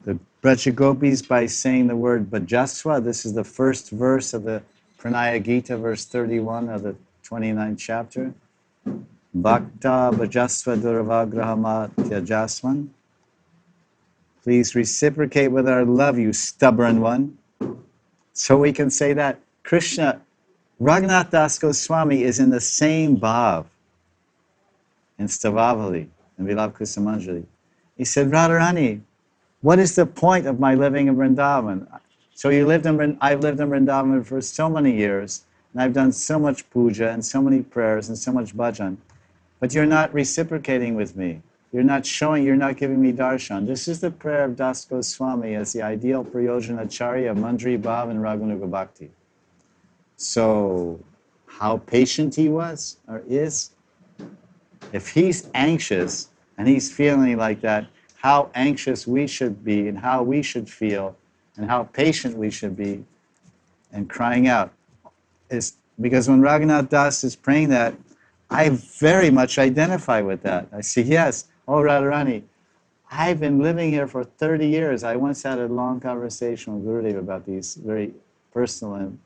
the Braja Gopis by saying the word Bhajasva. This is the first verse of the Pranaya Gita, verse 31 of the 29th chapter. Bhakta Bhajasva Duravagrahama Tyajasvan. Please reciprocate with our love, you stubborn one. So we can say that Krishna, Raghunath Das Goswami is in the same bhav in Stavavali, in Vilapa Kusumanjali. He said, Radharani, what is the point of my living in Vrindavan? So I've lived in Vrindavan for so many years, and I've done so much puja and so many prayers and so much bhajan, but you're not reciprocating with me. You're not giving me darshan. This is the prayer of Das Goswami as the ideal Prayojanacharya of Mandri Bhav and Raghunuga Bhakti. So, how patient he was, or is, if he's anxious and he's feeling like that, how anxious we should be and how we should feel and how patient we should be and crying out. Is because when Raghunath Das is praying that, I very much identify with that. I say, yes, oh Radharani, I've been living here for 30 years. I once had a long conversation with Gurudev about these very personal and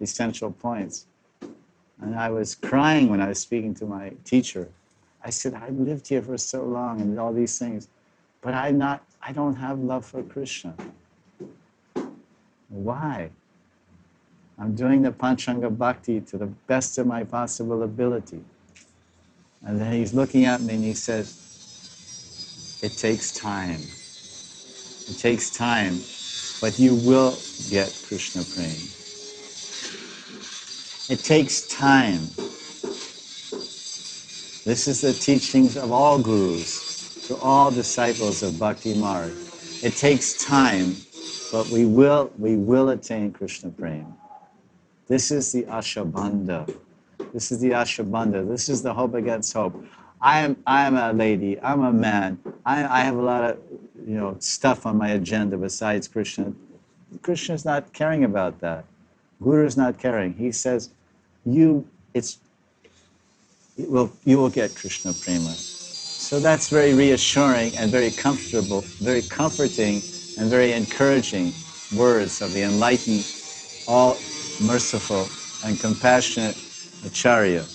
essential points. And I was crying when I was speaking to my teacher. I said, I've lived here for so long and all these things, but I don't have love for Krishna. Why? I'm doing the Panchanga Bhakti to the best of my possible ability. And then he's looking at me and he says, it takes time. It takes time, but you will get Krishna prema. It takes time. This is the teachings of all gurus, to all disciples of Bhakti Marg. It takes time, but we will attain Krishna prema. This is the Ashabandha. This is the Ashabandha. This is the hope against hope. I am a lady. I'm a man. I have a lot of stuff on my agenda besides Krishna. Krishna's not caring about that. Guru's not caring. He says, you will get Krishna prema. So that's very reassuring and very comfortable, very comforting and very encouraging words of the enlightened, all merciful and compassionate Acharya.